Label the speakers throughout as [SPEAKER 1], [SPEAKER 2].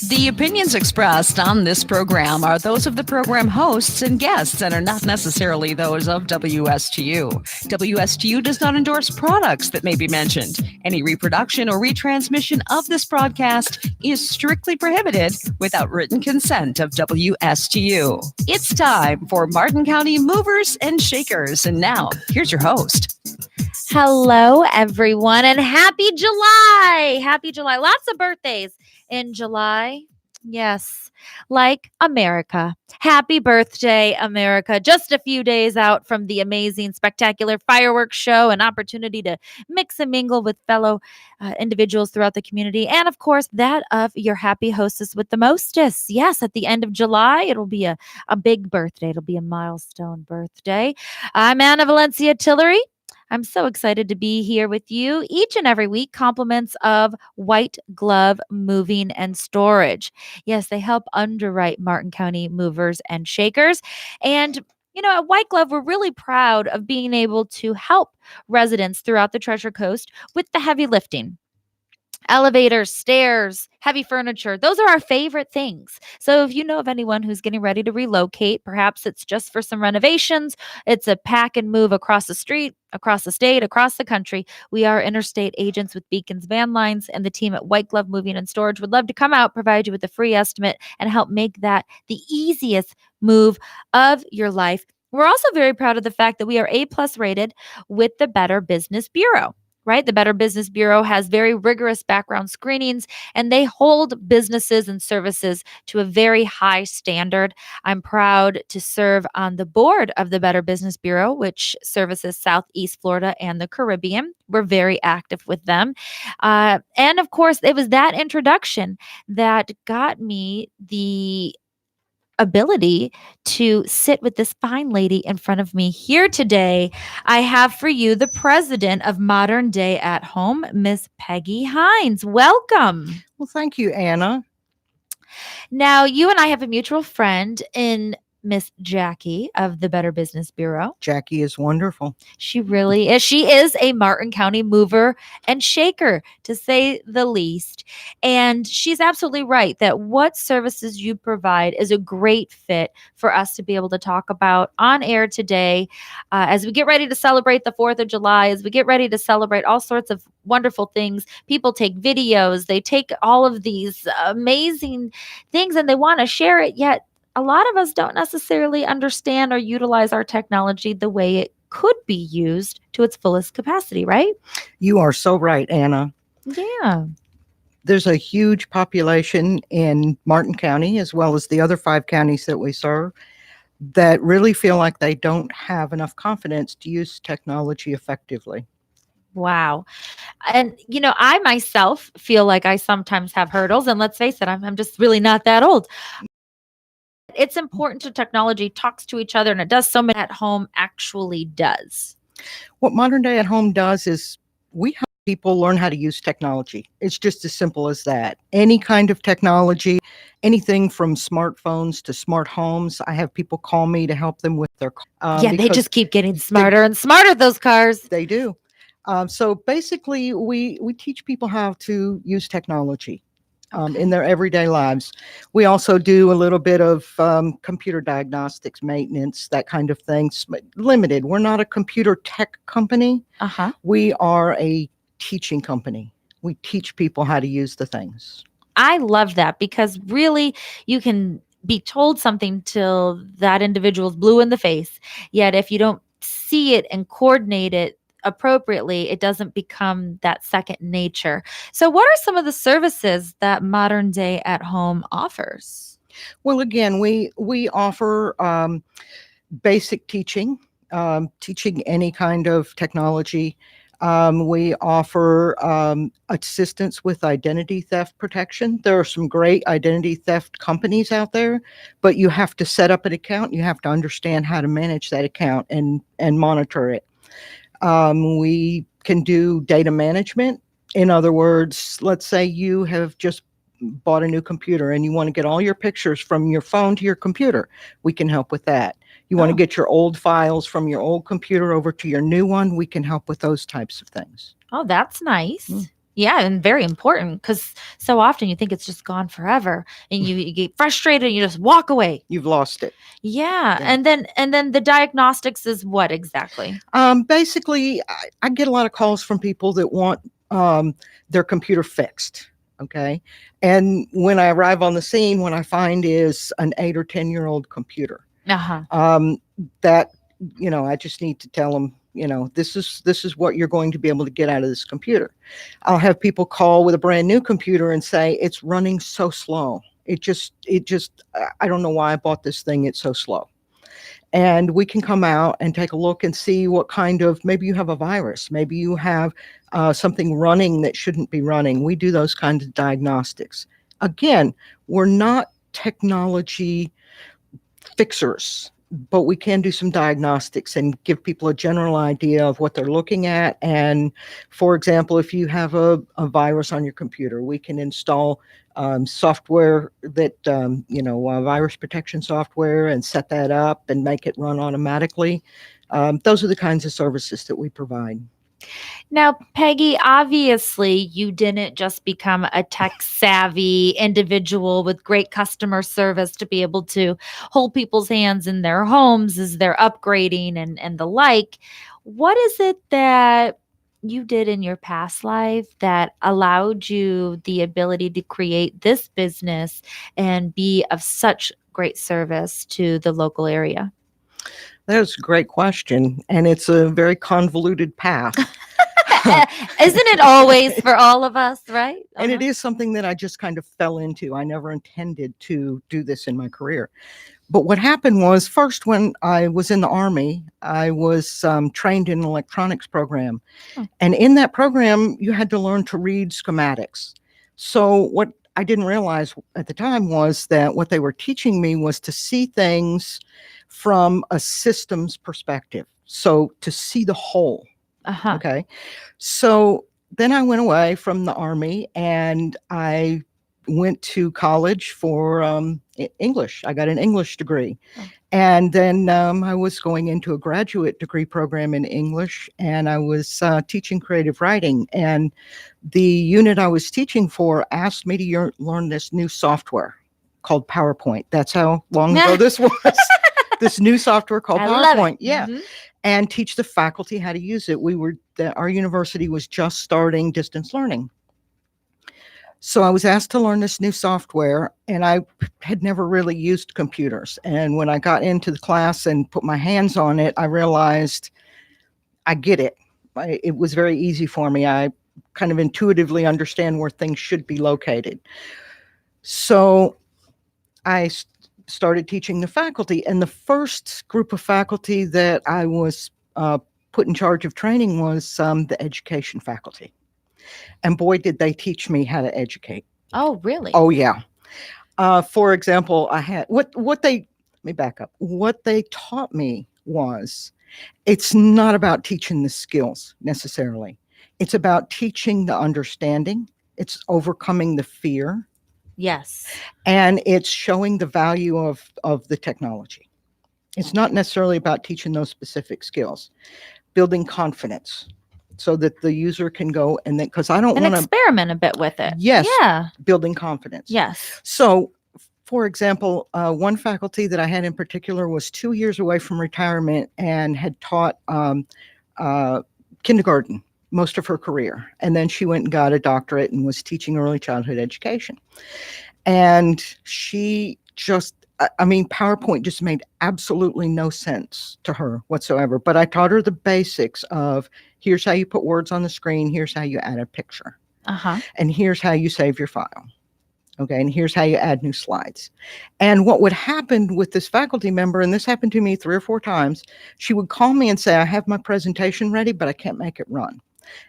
[SPEAKER 1] The opinions expressed on this program are those of the program hosts and guests and are not necessarily those of WSTU. WSTU does not endorse products that may be mentioned. Any reproduction or retransmission of this broadcast is strictly prohibited without written consent of WSTU. It's time for Martin County Movers and Shakers. And now, here's your host.
[SPEAKER 2] Hello, everyone, and happy July. Happy July. Lots of birthdays in July. Yes, like America. Happy birthday, America. Just a few days out from the amazing, spectacular fireworks show, an opportunity to mix and mingle with fellow individuals throughout the community. And of course, that of your happy hostess with the mostest. Yes, at the end of July, it'll be a big birthday. It'll be a milestone birthday. I'm Anna Valencia Tillery. I'm so excited to be here with you each and every week. Compliments of White Glove Moving and Storage. Yes, they help underwrite Martin County movers and shakers. And at White Glove, we're really proud of being able to help residents throughout the Treasure Coast with the heavy lifting. Elevators, stairs, heavy furniture. Those are our favorite things. So if you know of anyone who's getting ready to relocate, perhaps it's just for some renovations, it's a pack and move across the street, across the state, across the country. We are interstate agents with Beacons Van Lines, and the team at White Glove Moving and Storage would love to come out, provide you with a free estimate, and help make that the easiest move of your life. We're also very proud of the fact that we are A+ rated with the Better Business Bureau. Right? The Better Business Bureau has very rigorous background screenings, and they hold businesses and services to a very high standard. I'm proud to serve on the board of the Better Business Bureau, which services Southeast Florida and the Caribbean. We're very active with them. And of course, it was that introduction that got me the ability to sit with this fine lady in front of me here today. I have for you the president of Modern Day at Home, Miss Peggy Hines. Welcome.
[SPEAKER 3] Well, thank you, Anna.
[SPEAKER 2] Now, you and I have a mutual friend in Miss Jackie of the Better Business Bureau.
[SPEAKER 3] Jackie is wonderful.
[SPEAKER 2] She really is. She is a Martin County mover and shaker, to say the least. And she's absolutely right that what services you provide is a great fit for us to be able to talk about on air today. As we get ready to celebrate the 4th of July, as we get ready to celebrate all sorts of wonderful things, people take videos, they take all of these amazing things and they want to share it, yet a lot of us don't necessarily understand or utilize our technology the way it could be used to its fullest capacity, right?
[SPEAKER 3] You are so right, Anna.
[SPEAKER 2] Yeah.
[SPEAKER 3] There's a huge population in Martin County, as well as the other 5 counties that we serve, that really feel like they don't have enough confidence to use technology effectively.
[SPEAKER 2] Wow. And, I myself feel like I sometimes have hurdles. And let's face it, I'm just really not that old. It's important to technology talks to each other, and it does so much at home actually does.
[SPEAKER 3] What Modern Day at Home does is we help people learn how to use technology. It's just as simple as that. Any kind of technology, anything from smartphones to smart homes. I have people call me to help them with their
[SPEAKER 2] they just keep getting smarter and smarter, those cars.
[SPEAKER 3] They do. So basically, we teach people how to use technology. In their everyday lives. We also do a little bit of computer diagnostics, maintenance, that kind of thing. Limited. We're not a computer tech company. We are a teaching company. We teach people how to use the things.
[SPEAKER 2] I love that because really you can be told something till that individual's blue in the face. Yet if you don't see it and coordinate it appropriately, it doesn't become that second nature. So what are some of the services that Modern Day at Home offers?
[SPEAKER 3] Well, again, we offer basic teaching, teaching any kind of technology. We offer assistance with identity theft protection. There are some great identity theft companies out there, but you have to set up an account. You have to understand how to manage that account and monitor it. We can do data management. In other words, let's say you have just bought a new computer and you want to get all your pictures from your phone to your computer. We can help with that. You want to get your old files from your old computer over to your new one. We can help with those types of things.
[SPEAKER 2] Oh, that's nice. Yeah, and very important because so often you think it's just gone forever and you get frustrated and you just walk away.
[SPEAKER 3] You've lost it.
[SPEAKER 2] Yeah.
[SPEAKER 3] Yeah.
[SPEAKER 2] And then the diagnostics is what exactly?
[SPEAKER 3] Basically, I get a lot of calls from people that want their computer fixed. Okay. And when I arrive on the scene, what I find is an 8 or 10-year-old computer.
[SPEAKER 2] Uh-huh.
[SPEAKER 3] That, I just need to tell them, this is what you're going to be able to get out of this computer. I'll have people call with a brand new computer and say, it's running so slow. I don't know why I bought this thing. It's so slow. And we can come out and take a look and see what kind of, maybe you have a virus, maybe you have something running that shouldn't be running. We do those kinds of diagnostics. Again, we're not technology fixers, but we can do some diagnostics and give people a general idea of what they're looking at. And for example, if you have a virus on your computer, we can install software that, virus protection software, and set that up and make it run automatically. Those are the kinds of services that we provide.
[SPEAKER 2] Now, Peggy, obviously, you didn't just become a tech savvy individual with great customer service to be able to hold people's hands in their homes as they're upgrading and the like. What is it that you did in your past life that allowed you the ability to create this business and be of such great service to the local area?
[SPEAKER 3] That's a great question, and it's a very convoluted path.
[SPEAKER 2] Isn't it always for all of us, right?
[SPEAKER 3] And it is something that I just kind of fell into. I never intended to do this in my career. But what happened was, first, when I was in the Army, I was trained in an electronics program.
[SPEAKER 2] Hmm.
[SPEAKER 3] And in that program, you had to learn to read schematics. So what I didn't realize at the time was that what they were teaching me was to see things from a systems perspective. So to see the whole.
[SPEAKER 2] Uh-huh.
[SPEAKER 3] Okay. So then I went away from the Army and I went to college for English. I got an English degree.
[SPEAKER 2] Oh.
[SPEAKER 3] And then I was going into a graduate degree program in English, and I was teaching creative writing. And the unit I was teaching for asked me to learn this new software called PowerPoint. That's how long ago this was. This new software called
[SPEAKER 2] I love
[SPEAKER 3] PowerPoint.
[SPEAKER 2] it.
[SPEAKER 3] Yeah.
[SPEAKER 2] Mhm.
[SPEAKER 3] And teach the faculty how to use it. Our university was just starting distance learning. So I was asked to learn this new software, and I had never really used computers. And when I got into the class and put my hands on it, I realized I get it. It was very easy for me. I kind of intuitively understand where things should be located. So I started teaching the faculty, and the first group of faculty that I was put in charge of training was the education faculty. And boy, did they teach me how to educate.
[SPEAKER 2] Oh, really?
[SPEAKER 3] Oh, yeah. For example, I had let me back up. What they taught me was, it's not about teaching the skills necessarily. It's about teaching the understanding. It's overcoming the fear.
[SPEAKER 2] Yes.
[SPEAKER 3] And it's showing the value of the technology. It's not necessarily about teaching those specific skills. Building confidence so that the user can go and then, because I don't
[SPEAKER 2] And
[SPEAKER 3] want to,
[SPEAKER 2] experiment a bit with it.
[SPEAKER 3] Yes.
[SPEAKER 2] Yeah.
[SPEAKER 3] building confidence.
[SPEAKER 2] Yes.
[SPEAKER 3] So, for example, one faculty that I had in particular was 2 years away from retirement and had taught kindergarten most of her career. And then she went and got a doctorate and was teaching early childhood education. And she just, PowerPoint just made absolutely no sense to her whatsoever. But I taught her the basics of, here's how you put words on the screen, here's how you add a picture,
[SPEAKER 2] Uh-huh.
[SPEAKER 3] and here's how you save your file. Okay, and here's how you add new slides. And what would happen with this faculty member, and this happened to me 3 or 4 times, she would call me and say, I have my presentation ready, but I can't make it run.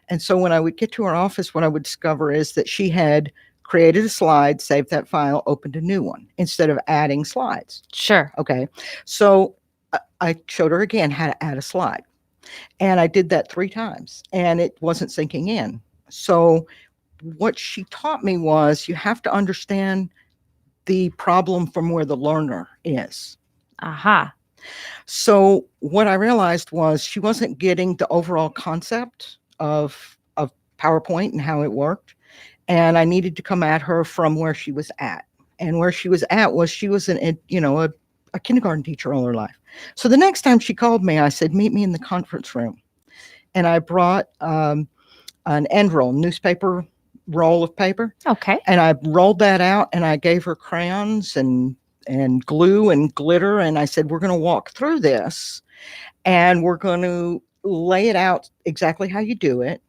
[SPEAKER 3] And so when I would get to her office, what I would discover is that she had created a slide, saved that file, opened a new one instead of adding slides.
[SPEAKER 2] Sure.
[SPEAKER 3] Okay, so I showed her again how to add a slide. And I did that 3 times, and it wasn't sinking in. So what she taught me was, you have to understand the problem from where the learner is.
[SPEAKER 2] Aha.
[SPEAKER 3] So what I realized was, she wasn't getting the overall concept of PowerPoint and how it worked. And I needed to come at her from where she was at. And where she was at was she was a kindergarten teacher all her life. So the next time she called me, I said, meet me in the conference room. And I brought an end roll, newspaper roll of paper.
[SPEAKER 2] Okay.
[SPEAKER 3] And I rolled that out and I gave her crayons and glue and glitter. And I said, we're going to walk through this and we're going to lay it out exactly how you do it.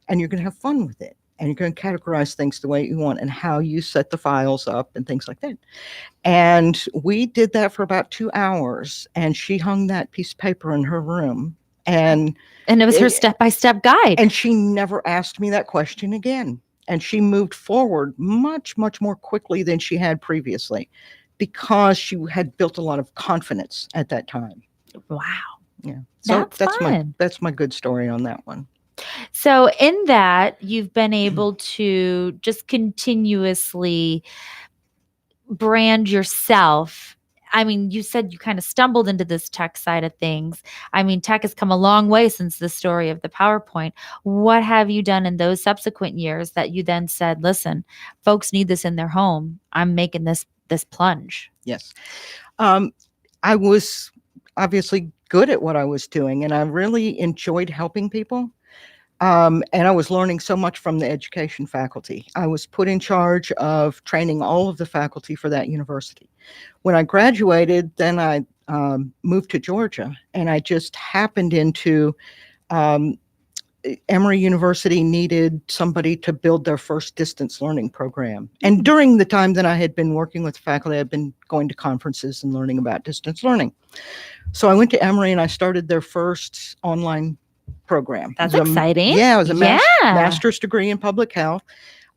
[SPEAKER 3] And you're going to have fun with it. And you're going to categorize things the way you want and how you set the files up and things like that. And we did that for about 2 hours. And she hung that piece of paper in her room. And
[SPEAKER 2] it was her step-by-step guide.
[SPEAKER 3] And she never asked me that question again. And she moved forward much, much more quickly than she had previously because she had built a lot of confidence at that time.
[SPEAKER 2] Wow.
[SPEAKER 3] Yeah. So
[SPEAKER 2] that's fun.
[SPEAKER 3] That's my good story on that one.
[SPEAKER 2] So in that, you've been able to just continuously brand yourself. I mean, you said you kind of stumbled into this tech side of things. I mean, tech has come a long way since the story of the PowerPoint. What have you done in those subsequent years that you then said, listen, folks need this in their home. I'm making this plunge.
[SPEAKER 3] Yes. I was obviously good at what I was doing, and I really enjoyed helping people. And I was learning so much from the education faculty. I was put in charge of training all of the faculty for that university. When I graduated, then I moved to Georgia, and I just happened into Emory University needed somebody to build their first distance learning program. And during the time that I had been working with faculty, I'd been going to conferences and learning about distance learning. So I went to Emory and I started their first online program.
[SPEAKER 2] That's exciting.
[SPEAKER 3] Yeah, it was a master's degree in public health.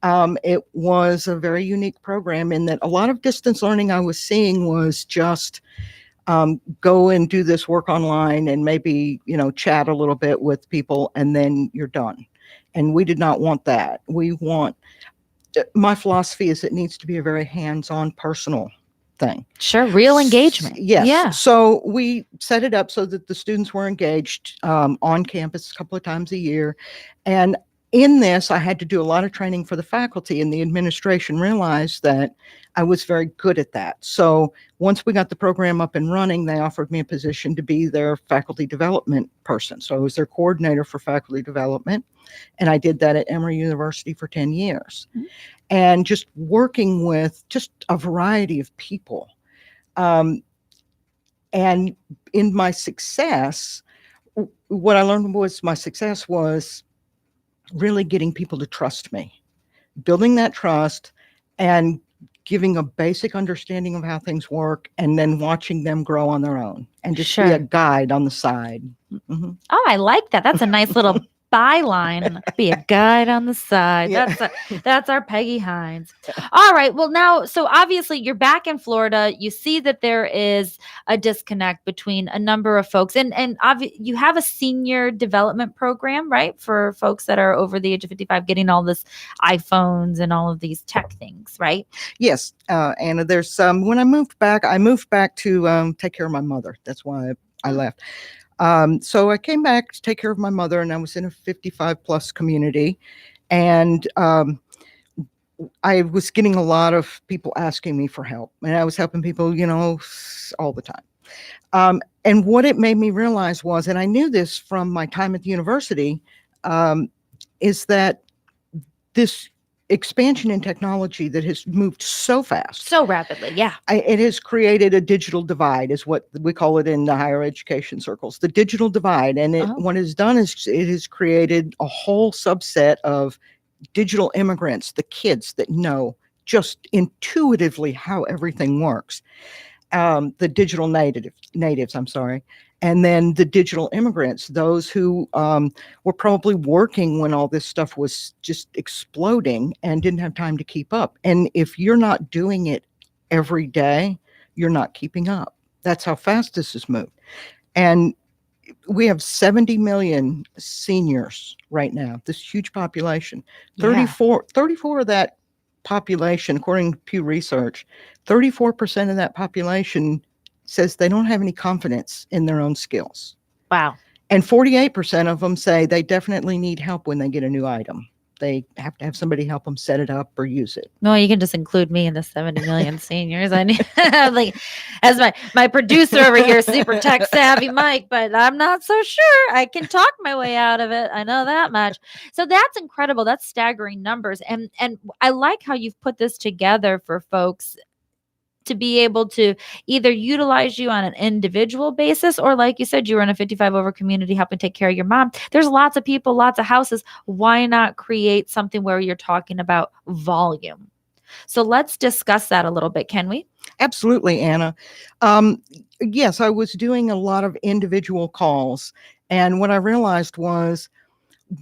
[SPEAKER 3] It was a very unique program in that a lot of distance learning I was seeing was just go and do this work online and maybe, chat a little bit with people and then you're done. And we did not want that. My philosophy is it needs to be a very hands-on personal thing.
[SPEAKER 2] Sure. Real engagement.
[SPEAKER 3] Yes.
[SPEAKER 2] Yeah.
[SPEAKER 3] So we set it up so that the students were engaged on campus a couple of times a year. And in this, I had to do a lot of training for the faculty, and the administration realized that I was very good at that. So once we got the program up and running, they offered me a position to be their faculty development person. So I was their coordinator for faculty development, and I did that at Emory University for 10 years. Mm-hmm. And just working with just a variety of people. And in my success, what I learned was my success was really getting people to trust me, building that trust and giving a basic understanding of how things work, and then watching them grow on their own and just be a guide on the side. Mm-hmm.
[SPEAKER 2] Oh, I like that. That's a nice little byline. Be a guide on the side. Yeah. That's our Peggy Hines. All right. Well, now, so obviously you're back in Florida. You see that there is a disconnect between a number of folks, and you have a senior development program, right, for folks that are over the age of 55, getting all this iPhones and all of these tech things, right?
[SPEAKER 3] Yes, Anna. There's when I moved back to take care of my mother. That's why I left. So I came back to take care of my mother, and I was in a 55 plus community, and I was getting a lot of people asking me for help, and I was helping people, all the time. And what it made me realize was, and I knew this from my time at the university, is that this expansion in technology that has moved so fast,
[SPEAKER 2] so rapidly,
[SPEAKER 3] it has created a digital divide, is what we call it in the higher education circles, the digital divide. And what it's done is it has created a whole subset of digital immigrants, the kids that know just intuitively how everything works, the digital natives, and then the digital immigrants, those who were probably working when all this stuff was just exploding and didn't have time to keep up. And if you're not doing it every day, you're not keeping up. That's how fast this has moved. And we have 70 million seniors right now, this huge population. 34 of that population, according to Pew Research, 34% of that population says they don't have any confidence in their own skills.
[SPEAKER 2] Wow.
[SPEAKER 3] And 48% of them say they definitely need help when they get a new item They have to have somebody help them set it up or use it.
[SPEAKER 2] No, you can just include me in the 70 million seniors. I need like as my producer over here, super tech savvy Mike, but I'm not so sure I can talk my way out of it. I know that much. So that's incredible. That's staggering numbers. And I like how you've put this together for folks to be able to either utilize you on an individual basis, or like you said, you run a 55 over community helping take care of your mom. There's lots of people, lots of houses. Why not create something where you're talking about volume? So let's discuss that a little bit, can we?
[SPEAKER 3] Absolutely, Anna. Yes, I was doing a lot of individual calls. And what I realized was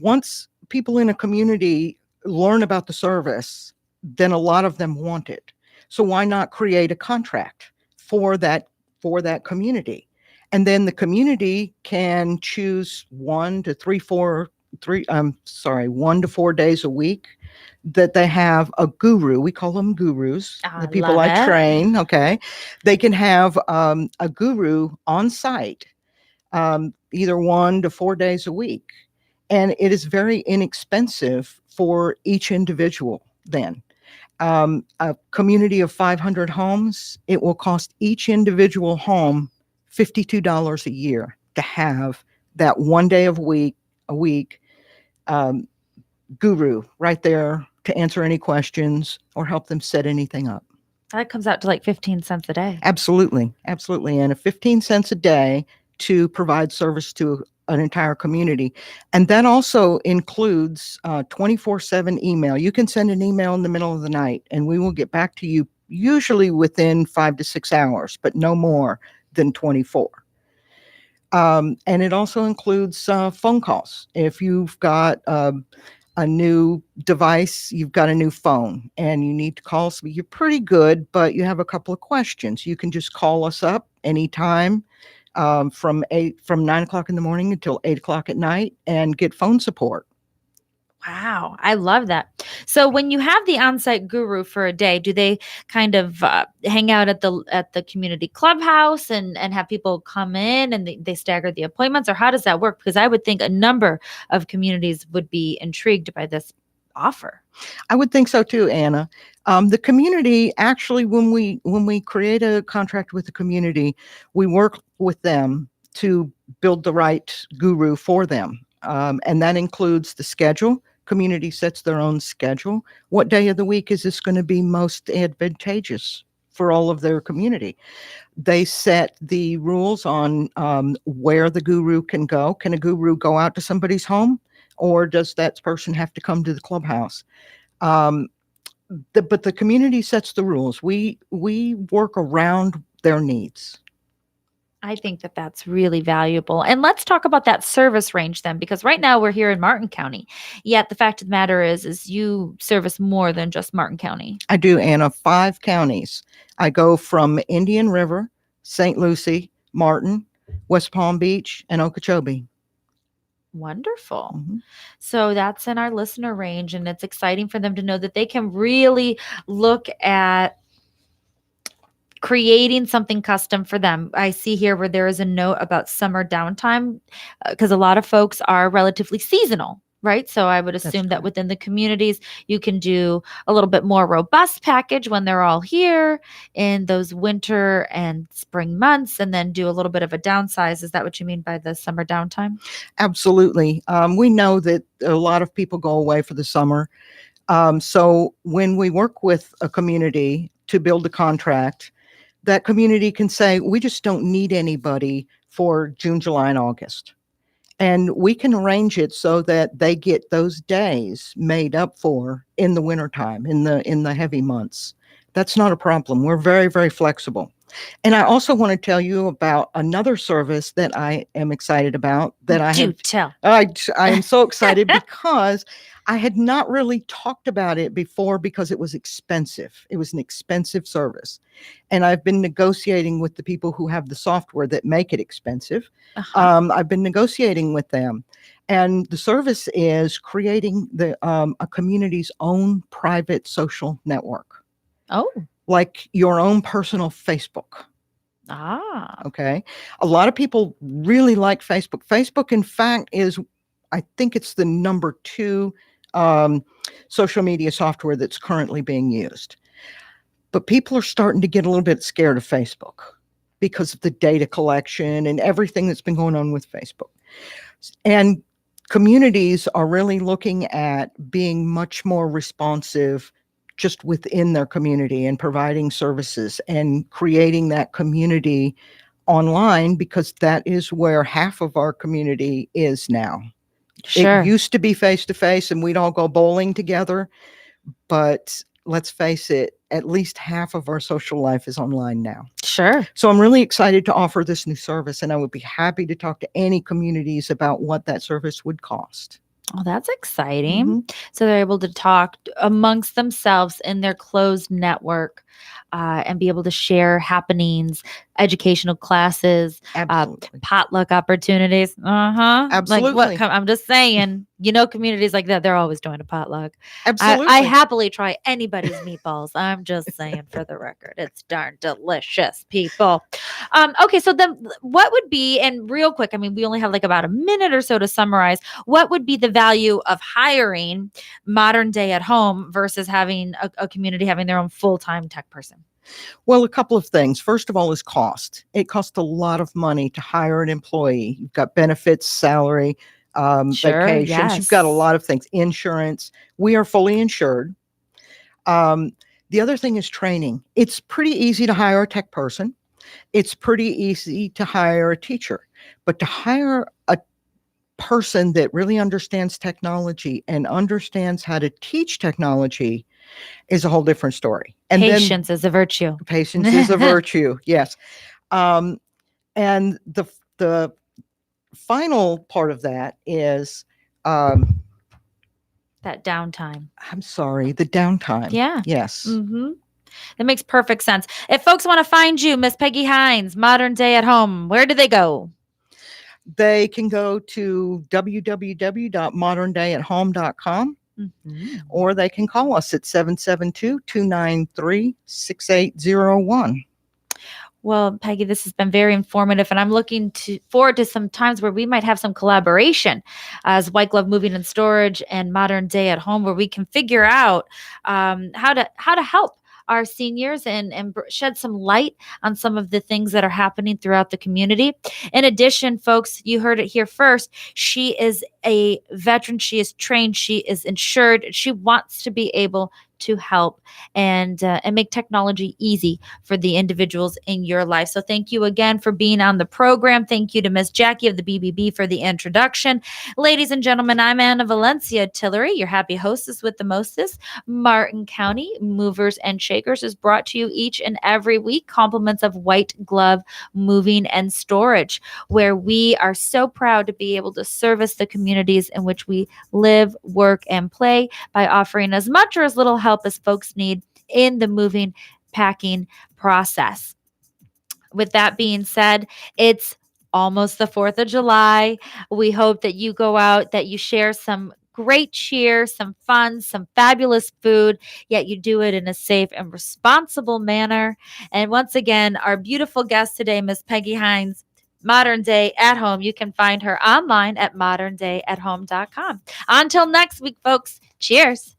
[SPEAKER 3] once people in a community learn about the service, then a lot of them want it. So why not create a contract for that community? And then the community can choose 1 to 4 days a week that they have a guru. We call them gurus, the people
[SPEAKER 2] love
[SPEAKER 3] I
[SPEAKER 2] it.
[SPEAKER 3] train. Okay. They can have a guru on site, either 1 to 4 days a week. And it is very inexpensive for each individual then. A community of 500 homes, it will cost each individual home $52 a year to have that 1 day a week guru right there to answer any questions or help them set anything up.
[SPEAKER 2] That comes out to like 15 cents a day.
[SPEAKER 3] Absolutely. Absolutely. And 15 cents a day to provide service to an entire community. And that also includes 24/7 email. You can send an email in the middle of the night and we will get back to you usually within 5 to 6 hours, but no more than 24. And it also includes phone calls. If you've got a new device, you've got a new phone and you need to call, so you're pretty good, but you have a couple of questions, you can just call us up anytime from 9 o'clock in the morning until 8 o'clock at night and get phone support.
[SPEAKER 2] Wow, I love that. So when you have the on-site guru for a day, do they kind of hang out at the community clubhouse and have people come in and they stagger the appointments, or how does that work? Because I would think a number of communities would be intrigued by this offer.
[SPEAKER 3] I would think so too, Anna. The community actually, when we create a contract with the community, we work with them to build the right guru for them. And that includes the schedule. Community sets their own schedule. What day of the week is this going to be most advantageous for all of their community? They set the rules on where the guru can go. Can a guru go out to somebody's home, or does that person have to come to the clubhouse? But the community sets the rules. We work around their needs.
[SPEAKER 2] I think that that's really valuable. And let's talk about that service range then, because right now we're here in Martin County. Yet the fact of the matter is you service more than just Martin County.
[SPEAKER 3] I do, Anna. 5 counties. I go from Indian River, St. Lucie, Martin, West Palm Beach, and Okeechobee.
[SPEAKER 2] Wonderful.
[SPEAKER 3] Mm-hmm.
[SPEAKER 2] So that's in our listener range, and it's exciting for them to know that they can really look at creating something custom for them. I see here where there is a note about summer downtime, because a lot of folks are relatively seasonal, right? So I would assume that within the communities, you can do a little bit more robust package when they're all here in those winter and spring months, and then do a little bit of a downsize. Is that what you mean by the summer downtime?
[SPEAKER 3] Absolutely. We know that a lot of people go away for the summer. So when we work with a community to build a contract, that community can say, we just don't need anybody for June, July, and August. And we can arrange it so that they get those days made up for in the wintertime, in the heavy months. That's not a problem. We're very, very flexible. And I also want to tell you about another service that I am excited about.
[SPEAKER 2] Tell.
[SPEAKER 3] I am so excited because I had not really talked about it before because it was expensive. It was an expensive service. And I've been negotiating with the people who have the software that make it expensive. I've been negotiating with them. And the service is creating a community's own private social network.
[SPEAKER 2] Oh.
[SPEAKER 3] Like your own personal Facebook. Okay. A lot of people really like Facebook. Facebook, in fact, I think it's the number 2 social media software that's currently being used. But people are starting to get a little bit scared of Facebook because of the data collection and everything that's been going on with Facebook. And communities are really looking at being much more responsive just within their community and providing services and creating that community online, because that is where half of our community is now.
[SPEAKER 2] Sure.
[SPEAKER 3] It used to be face to face and we'd all go bowling together, but let's face it, at least half of our social life is online now.
[SPEAKER 2] Sure.
[SPEAKER 3] So I'm really excited to offer this new service, and I would be happy to talk to any communities about what that service would cost.
[SPEAKER 2] Oh, that's exciting.
[SPEAKER 3] Mhm.
[SPEAKER 2] So they're able to talk amongst themselves in their closed network and be able to share happenings, educational classes,
[SPEAKER 3] Absolutely.
[SPEAKER 2] potluck opportunities.
[SPEAKER 3] Absolutely.
[SPEAKER 2] Like what? I'm just saying, communities like that, they're always doing a potluck.
[SPEAKER 3] Absolutely.
[SPEAKER 2] I happily try anybody's meatballs. I'm just saying for the record, it's darn delicious, people. Okay, so then what would be, and real quick, I mean, we only have like about a minute or so to summarize, what would be the value of hiring Modern Day at Home versus having a community having their own full-time tech person?
[SPEAKER 3] Well, a couple of things. First of all is cost. It costs a lot of money to hire an employee. You've got benefits, salary,
[SPEAKER 2] Sure,
[SPEAKER 3] vacations. You've got a
[SPEAKER 2] yes.
[SPEAKER 3] lot of things, insurance. We are fully insured. The other thing is training. It's pretty easy to hire a tech person. It's pretty easy to hire a teacher, but to hire a person that really understands technology and understands how to teach technology is a whole different story. And
[SPEAKER 2] Patience is a virtue.
[SPEAKER 3] then patience is a virtue. Yes. And the final part of that is,
[SPEAKER 2] That downtime.
[SPEAKER 3] I'm sorry, the downtime.
[SPEAKER 2] Yeah.
[SPEAKER 3] Yes.
[SPEAKER 2] Mm-hmm. That makes perfect sense. If folks want to find you, Miss Peggy Hines, Modern Day at Home, where do they go?
[SPEAKER 3] They can go to www.moderndayathome.com, or they can call us at 772-293-6801.
[SPEAKER 2] Well, Peggy, this has been very informative, and I'm looking forward to some times where we might have some collaboration as White Glove Moving and Storage and Modern Day at Home, where we can figure out how to help our seniors and shed some light on some of the things that are happening throughout the community. In addition, folks, you heard it here first. She is a veteran. She is trained. She is insured. She wants to be able to help and make technology easy for the individuals in your life. So thank you again for being on the program. Thank you to Miss Jackie of the BBB for the introduction. Ladies and gentlemen, I'm Anna Valencia Tillery, your happy hostess with the mostest. Martin County Movers and Shakers is brought to you each and every week. Compliments of White Glove Moving and Storage, where we are so proud to be able to service the communities in which we live, work, and play by offering as much or as little help as folks need in the moving, packing process. With that being said, it's almost the 4th of July. We hope that you go out, that you share some great cheer, some fun, some fabulous food, yet you do it in a safe and responsible manner. And once again, our beautiful guest today, Miss Peggy Hines, Modern Day at Home. You can find her online at moderndayathome.com. Until next week, folks, cheers.